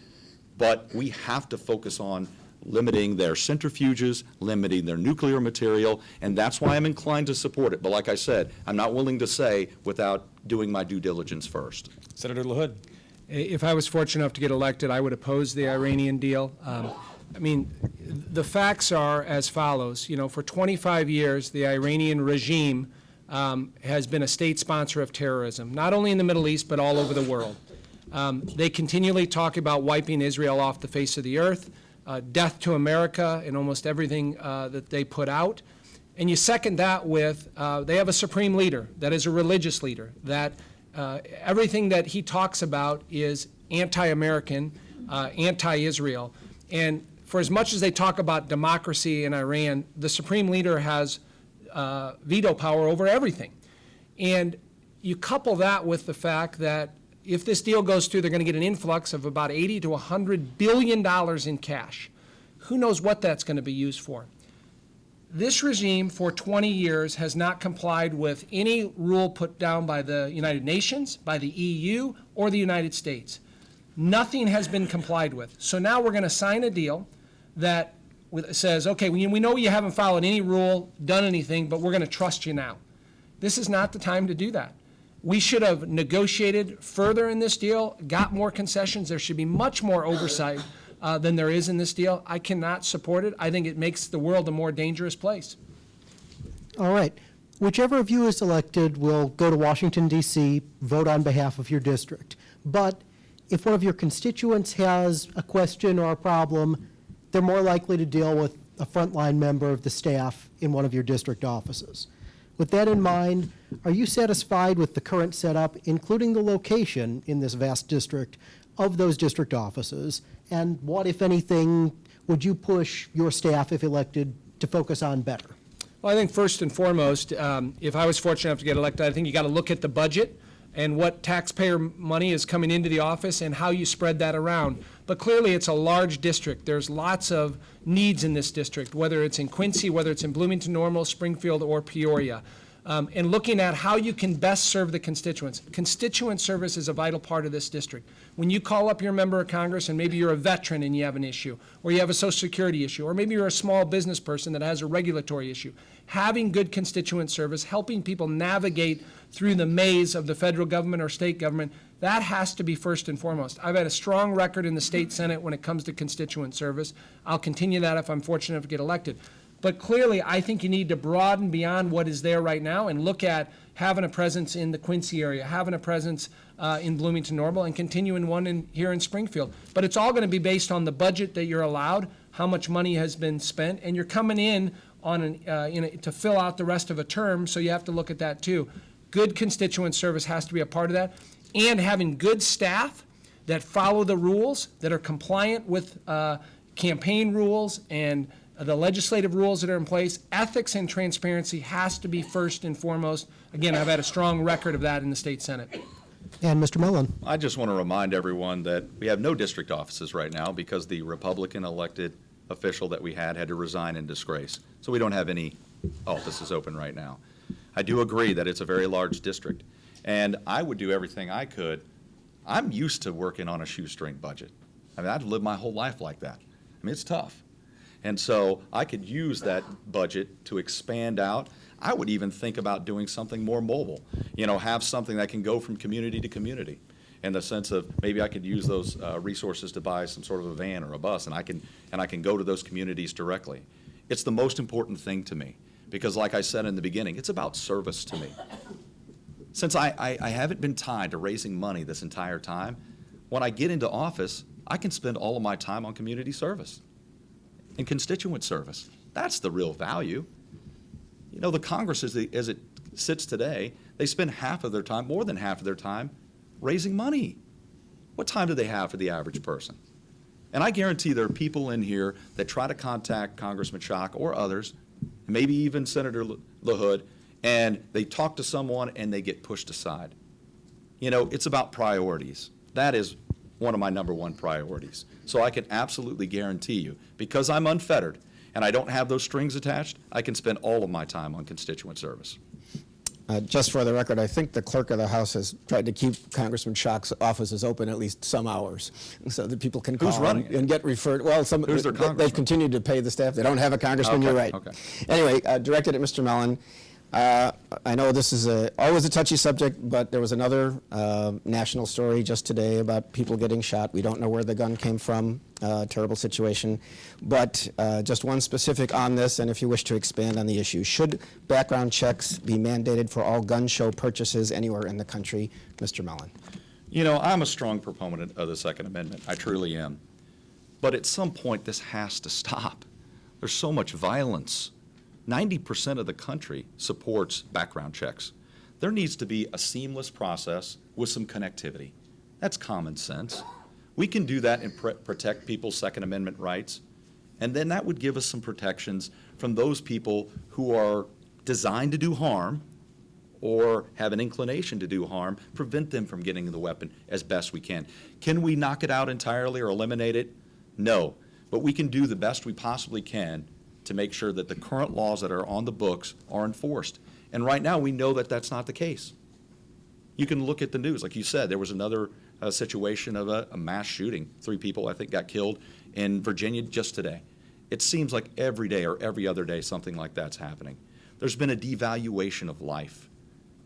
But we have to focus on limiting their centrifuges, limiting their nuclear material, and that's why I'm inclined to support it. But like I said, I'm not willing to say without doing my due diligence first. Senator LaHood. If I was fortunate enough to get elected, I would oppose the Iranian deal. I mean, the facts are as follows. You know, for 25 years, the Iranian regime has been a state sponsor of terrorism, not only in the Middle East, but all over the world. They continually talk about wiping Israel off the face of the earth, death to America and almost everything that they put out. And you second that with, they have a supreme leader that is a religious leader, that everything that he talks about is anti-American, anti-Israel. And for as much as they talk about democracy in Iran, the supreme leader has veto power over everything. And you couple that with the fact that if this deal goes through, they're going to get an influx of about $80 to $100 billion in cash. Who knows what that's going to be used for? This regime for 20 years has not complied with any rule put down by the United Nations, by the EU, or the United States. Nothing has been complied with. So now we're going to sign a deal that says, okay, we know you haven't followed any rule, done anything, but we're going to trust you now. This is not the time to do that. We should have negotiated further in this deal, got more concessions. There should be much more oversight than there is in this deal. I cannot support it. I think it makes the world a more dangerous place. All right. Whichever of you is elected will go to Washington, D.C., vote on behalf of your district. But if one of your constituents has a question or a problem, they're more likely to deal with a frontline member of the staff in one of your district offices. With that in mind, are you satisfied with the current setup, including the location in this vast district of those district offices? And what, if anything, would you push your staff, if elected, to focus on better? Well, I think first and foremost, if I was fortunate enough to get elected, I think you got to look at the budget and what taxpayer money is coming into the office and how you spread that around. But clearly, it's a large district. There's lots of needs in this district, whether it's in Quincy, whether it's in Bloomington Normal, Springfield, or Peoria. And looking at how you can best serve the constituents. Constituent service is a vital part of this district. When you call up your member of Congress and maybe you're a veteran and you have an issue, or you have a Social Security issue, or maybe you're a small business person that has a regulatory issue, having good constituent service, helping people navigate through the maze of the federal government or state government, that has to be first and foremost. I've had a strong record in the state Senate when it comes to constituent service. I'll continue that if I'm fortunate enough to get elected. But clearly, I think you need to broaden beyond what is there right now and look at having a presence in the Quincy area, having a presence in Bloomington Normal, and continuing one here in Springfield. But it's all going to be based on the budget that you're allowed, how much money has been spent, and you're coming in on to fill out the rest of a term, so you have to look at that too. Good constituent service has to be a part of that, and having good staff that follow the rules, that are compliant with campaign rules and the legislative rules that are in place. Ethics and transparency has to be first and foremost. Again, I've had a strong record of that in the state Senate. And Mr. Mellon. I just want to remind everyone that we have no district offices right now because the Republican elected official that we had to resign in disgrace. So we don't have any offices open right now. I do agree that it's a very large district, and I would do everything I could. I'm used to working on a shoestring budget. I mean, I've lived my whole life like that. I mean, it's tough. And so I could use that budget to expand out. I would even think about doing something more mobile, have something that can go from community to community, in the sense of maybe I could use those resources to buy some sort of a van or a bus, and I can go to those communities directly. It's the most important thing to me because, like I said in the beginning, it's about service to me. Since I haven't been tied to raising money this entire time, when I get into office, I can spend all of my time on community service and constituent service. That's the real value. You know, the Congress, as it sits today, they spend half of their time, more than half of their time, raising money. What time do they have for the average person? And I guarantee there are people in here that try to contact Congressman Schock or others, maybe even Senator LaHood, and they talk to someone and they get pushed aside. You know, it's about priorities. That is one of my number one priorities. So I can absolutely guarantee you, because I'm unfettered and I don't have those strings attached, I can spend all of my time on constituent service. Just for the record, I think the clerk of the House has tried to keep Congressman Schock's offices open at least some hours so that people can Who's call running it? and get referred. Well, Who's their congressman? they've continued to pay the staff. They don't have a congressman, Okay, you're right. okay. Anyway, directed at Mr. Mellon, I know this is always a touchy subject, but there was another national story just today about people getting shot. We don't know where the gun came from, terrible situation. But just one specific on this, and if you wish to expand on the issue. Should background checks be mandated for all gun show purchases anywhere in the country? Mr. Mellon. You know, I'm a strong proponent of the Second Amendment. I truly am. But at some point, this has to stop. There's so much violence. 90% of the country supports background checks. There needs to be a seamless process with some connectivity. That's common sense. We can do that and protect people's Second Amendment rights, and then that would give us some protections from those people who are designed to do harm or have an inclination to do harm, prevent them from getting the weapon as best we can. Can we knock it out entirely or eliminate it? No, but we can do the best we possibly can to make sure that the current laws that are on the books are enforced. And right now, we know that that's not the case. You can look at the news. Like you said, there was another situation of a mass shooting. 3 people, I think, got killed in Virginia just today. It seems like every day or every other day something like that's happening. There's been a devaluation of life.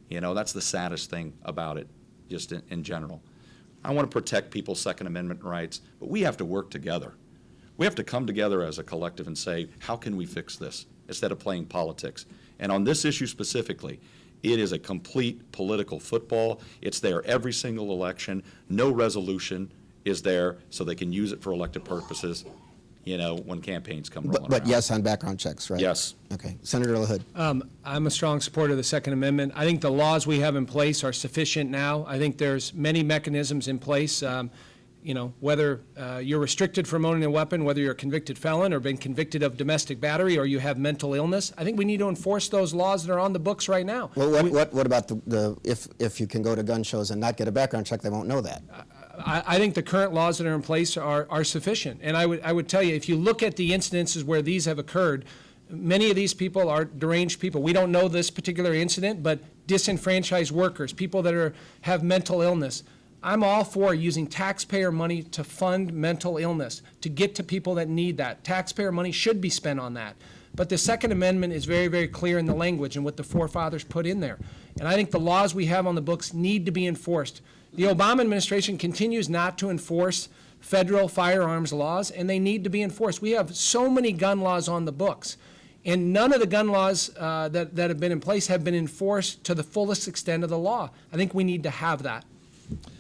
You know, that's the saddest thing about it, just in general. I want to protect people's Second Amendment rights, but we have to work together. We have to come together as a collective and say, how can we fix this, instead of playing politics? And on this issue specifically, it is a complete political football. It's there every single election. No resolution is there so they can use it for elected purposes, you know, when campaigns come rolling But around. yes on background checks, right? Yes. Okay. Senator LaHood. I'm a strong supporter of the Second Amendment. I think the laws we have in place are sufficient now. I think there's many mechanisms in place. You know, whether you're restricted from owning a weapon, whether you're a convicted felon or been convicted of domestic battery or you have mental illness, I think we need to enforce those laws that are on the books right now. Well, what about if you can go to gun shows and not get a background check, they won't know that? I think the current laws that are in place are sufficient. And I would tell you, if you look at the incidences where these have occurred, many of these people are deranged people. We don't know this particular incident, but disenfranchised workers, people that have mental illness. I'm all for using taxpayer money to fund mental illness, to get to people that need that. Taxpayer money should be spent on that. But the Second Amendment is very, very clear in the language and what the forefathers put in there. And I think the laws we have on the books need to be enforced. The Obama administration continues not to enforce federal firearms laws, and they need to be enforced. We have so many gun laws on the books, and none of the gun laws that have been in place have been enforced to the fullest extent of the law. I think we need to have that.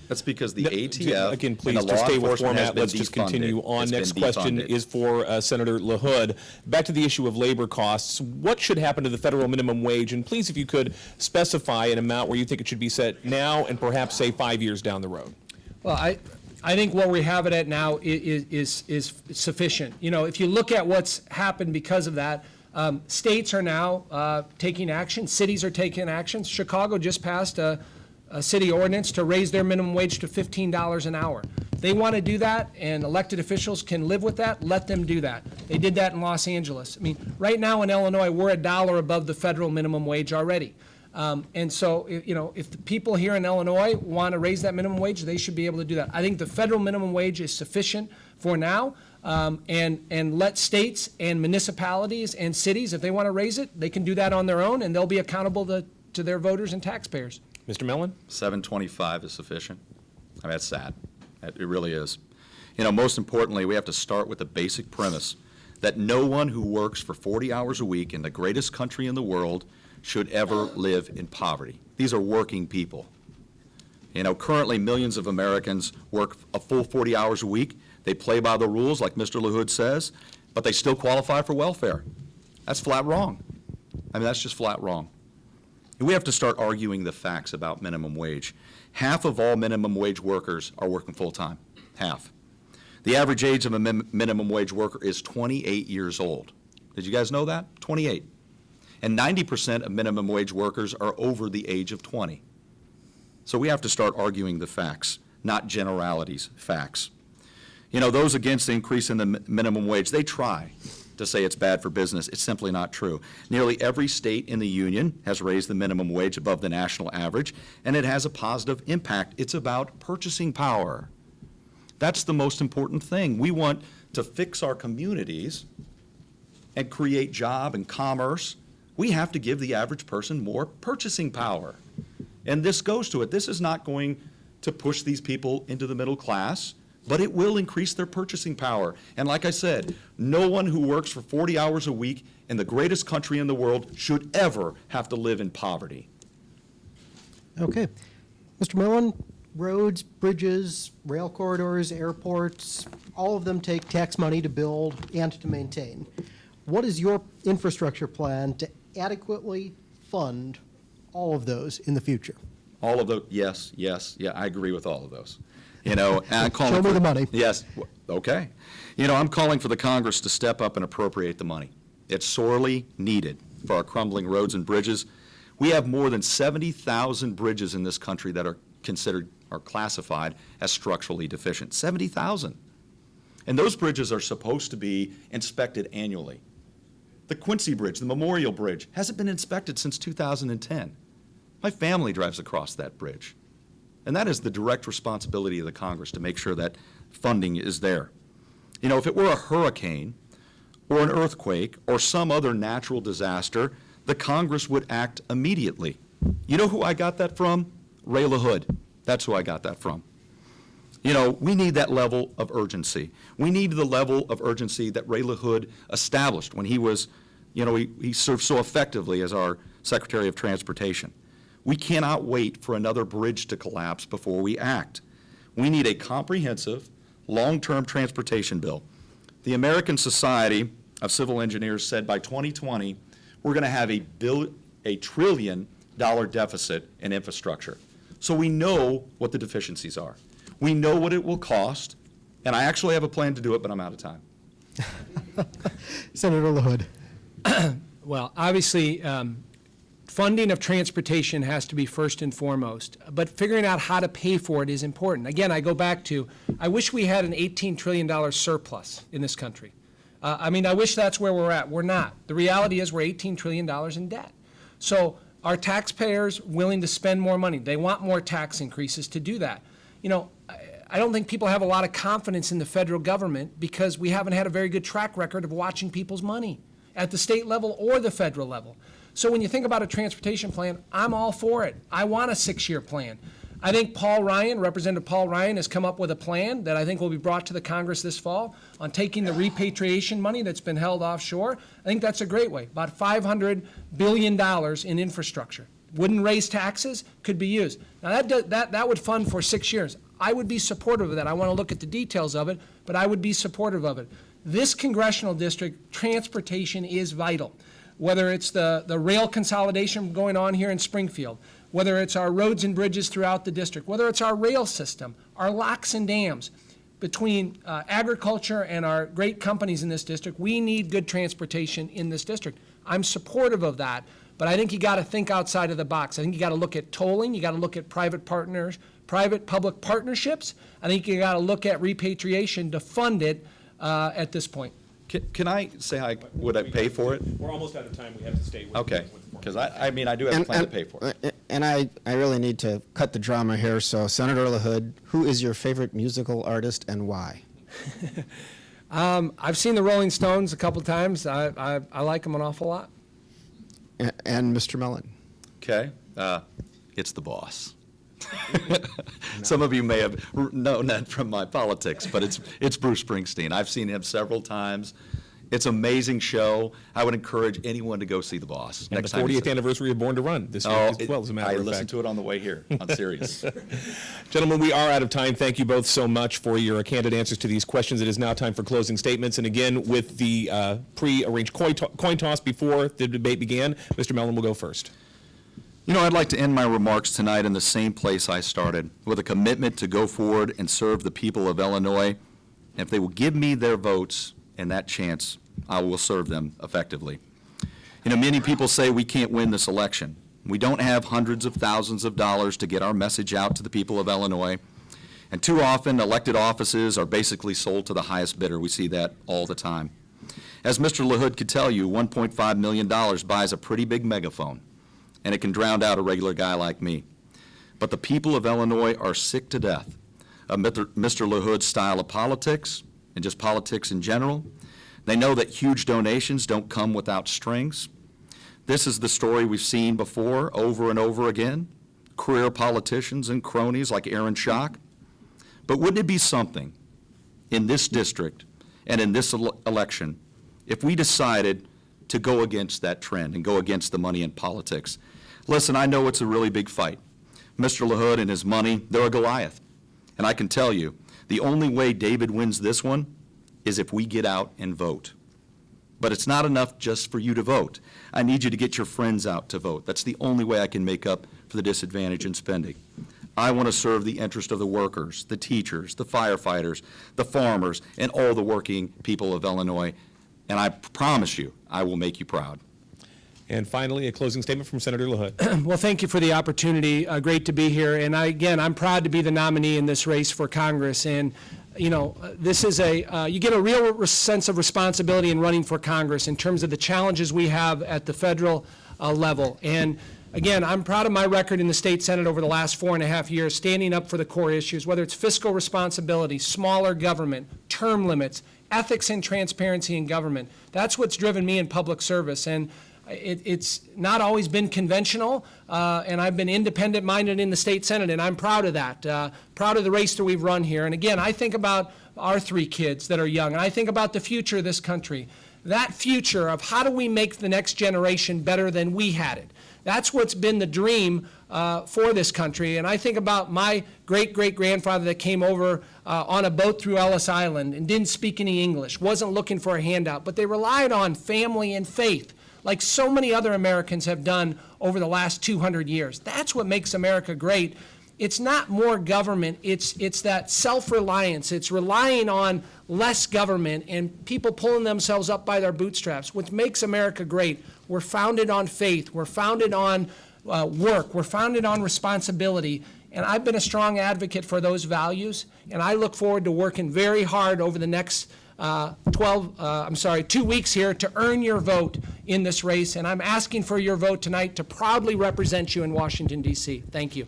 That's because the ATF Again, and please, the to law stay with enforcement has format, been let's just continue defunded. on. It's Next been question defunded. is for Senator LaHood. Back to the issue of labor costs. What should happen to the federal minimum wage? And please, if you could specify an amount where you think it should be set now and perhaps, say, 5 years down the road. Well, I think where we have it at now is sufficient. You know, if you look at what's happened because of that, states are now taking action. Cities are taking action. Chicago just passed a city ordinance to raise their minimum wage to $15 an hour. They want to do that, and elected officials can live with that. Let them do that. They did that in Los Angeles. I mean, right now in Illinois, we're $1 above the federal minimum wage already. And so, you know, if the people here in Illinois want to raise that minimum wage, they should be able to do that. I think the federal minimum wage is sufficient for now, and let states and municipalities and cities, if they want to raise it, they can do that on their own, and they'll be accountable to their voters and taxpayers. Mr. Mellon? $7.25 is sufficient. I mean, that's sad. It really is. You know, most importantly, we have to start with the basic premise that no one who works for 40 hours a week in the greatest country in the world should ever live in poverty. These are working people. You know, currently, millions of Americans work a full 40 hours a week. They play by the rules, like Mr. LaHood says, but they still qualify for welfare. That's flat wrong. I mean, that's just flat wrong. And we have to start arguing the facts about minimum wage. Half of all minimum wage workers are working full-time. Half. The average age of a minimum wage worker is 28 years old. Did you guys know that? 28. And 90% of minimum wage workers are over the age of 20. So we have to start arguing the facts, not generalities, facts. You know, those against the increase in the minimum wage, they try to say it's bad for business. It's simply not true. Nearly every state in the union has raised the minimum wage above the national average, and it has a positive impact. It's about purchasing power. That's the most important thing. We want to fix our communities and create job and commerce. We have to give the average person more purchasing power. And this goes to it. This is not going to push these people into the middle class, but it will increase their purchasing power. And like I said, no one who works for 40 hours a week in the greatest country in the world should ever have to live in poverty. Okay. Mr. Mellon, roads, bridges, rail corridors, airports, all of them take tax money to build and to maintain. What is your infrastructure plan to adequately fund all of those in the future? All of those, yes, yeah, I agree with all of those. You know, and I'm calling Show me for- the money. Yes, okay. You know, I'm calling for the Congress to step up and appropriate the money. It's sorely needed for our crumbling roads and bridges. We have more than 70,000 bridges in this country that are considered or classified as structurally deficient. 70,000. And those bridges are supposed to be inspected annually. The Quincy Bridge, the Memorial Bridge, hasn't been inspected since 2010. My family drives across that bridge. And that is the direct responsibility of the Congress to make sure that funding is there. You know, if it were a hurricane or an earthquake or some other natural disaster, the Congress would act immediately. You know who I got that from? Ray LaHood. That's who I got that from. You know, we need that level of urgency. We need the level of urgency that Ray LaHood established when he was, you know, he served so effectively as our Secretary of Transportation. We cannot wait for another bridge to collapse before we act. We need a comprehensive, long-term transportation bill. The American Society of Civil Engineers said by 2020, we're going to have a $1 trillion deficit in infrastructure. So we know what the deficiencies are. We know what it will cost, and I actually have a plan to do it, but I'm out of time. Senator LaHood. Well, obviously, funding of transportation has to be first and foremost, but figuring out how to pay for it is important. Again, I go back to, I wish we had an $18 trillion surplus in this country. I mean, I wish that's where we're at. We're not. The reality is we're $18 trillion in debt. So are taxpayers willing to spend more money? They want more tax increases to do that. You know, I don't think people have a lot of confidence in the federal government because we haven't had a very good track record of watching people's money at the state level or the federal level. So when you think about a transportation plan, I'm all for it. I want a 6-year plan. I think Representative Paul Ryan has come up with a plan that I think will be brought to the Congress this fall on taking the repatriation money that's been held offshore. I think that's a great way. About $500 billion in infrastructure. Wouldn't raise taxes, could be used. Now that would fund for 6 years. I would be supportive of that. I want to look at the details of it, but I would be supportive of it. This congressional district, transportation is vital. Whether it's the rail consolidation going on here in Springfield, whether it's our roads and bridges throughout the district, whether it's our rail system, our locks and dams, between agriculture and our great companies in this district, we need good transportation in this district. I'm supportive of that, but I think you got to think outside of the box. I think you got to look at tolling, you got to look at private-public partnerships. I think you got to look at repatriation to fund it at this point. Can I say would I pay for it? We're almost out of time. We have to stay with Okay, because I mean, I do have a plan to pay for it. And I really need to cut the drama here. So, Senator LaHood, who is your favorite musical artist and why? I've seen the Rolling Stones a couple times. I like them an awful lot. And Mr. Mellon? Okay, it's the boss. Some of you may have known that from my politics, but it's Bruce Springsteen. I've seen him several times It's an amazing show. I would encourage anyone to go see The Boss. And next the time you 40th see it. anniversary of Born to Run this year as well, as a matter I of listened fact. to it on the way here, on Sirius. Gentlemen, we are out of time. Thank you both so much for your candid answers to these questions. It is now time for closing statements. And again, with the pre-arranged coin toss before the debate began, Mr. Mellon will go first. You know, I'd like to end my remarks tonight in the same place I started, with a commitment to go forward and serve the people of Illinois. And if they will give me their votes and that chance, I will serve them effectively. You know, many people say we can't win this election. We don't have hundreds of thousands of dollars to get our message out to the people of Illinois. And too often, elected offices are basically sold to the highest bidder. We see that all the time. As Mr. LaHood could tell you, $1.5 million buys a pretty big megaphone, and it can drown out a regular guy like me. But the people of Illinois are sick to death of Mr. LaHood's style of politics, and just politics in general. They know that huge donations don't come without strings. This is the story we've seen before, over and over again. Career politicians and cronies like Aaron Schock. But wouldn't it be something in this district and in this election if we decided to go against that trend and go against the money in politics? Listen, I know it's a really big fight. Mr. LaHood and his money, they're a Goliath. And I can tell you, the only way David wins this one is if we get out and vote. But it's not enough just for you to vote. I need you to get your friends out to vote. That's the only way I can make up for the disadvantage in spending. I want to serve the interest of the workers, the teachers, the firefighters, the farmers, and all the working people of Illinois. And I promise you, I will make you proud. And finally, a closing statement from Senator LaHood. Well, thank you for the opportunity. Great to be here. And again, I'm proud to be the nominee in this race for Congress. And, you know, this is you get a real sense of responsibility in running for Congress in terms of the challenges we have at the federal level. And again, I'm proud of my record in the state Senate over the last 4.5 years, standing up for the core issues, whether it's fiscal responsibility, smaller government, term limits, ethics and transparency in government. That's what's driven me in public service. And it's not always been conventional, and I've been independent-minded in the state Senate, and I'm proud of that, proud of the race that we've run here. And again, I think about our 3 kids that are young, and I think about the future of this country, that future of how do we make the next generation better than we had it. That's what's been the dream for this country. And I think about my great-great-grandfather that came over on a boat through Ellis Island and didn't speak any English, wasn't looking for a handout, but they relied on family and faith, like so many other Americans have done over the last 200 years. That's what makes America great. It's not more government, it's that self-reliance. It's relying on less government and people pulling themselves up by their bootstraps, which makes America great. We're founded on faith, we're founded on work, we're founded on responsibility, and I've been a strong advocate for those values, and I look forward to working very hard over the next 2 weeks here to earn your vote in this race, and I'm asking for your vote tonight to proudly represent you in Washington, D.C. Thank you.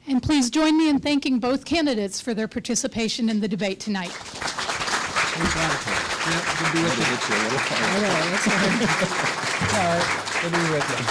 And please join me in thanking both candidates for their participation in the debate tonight.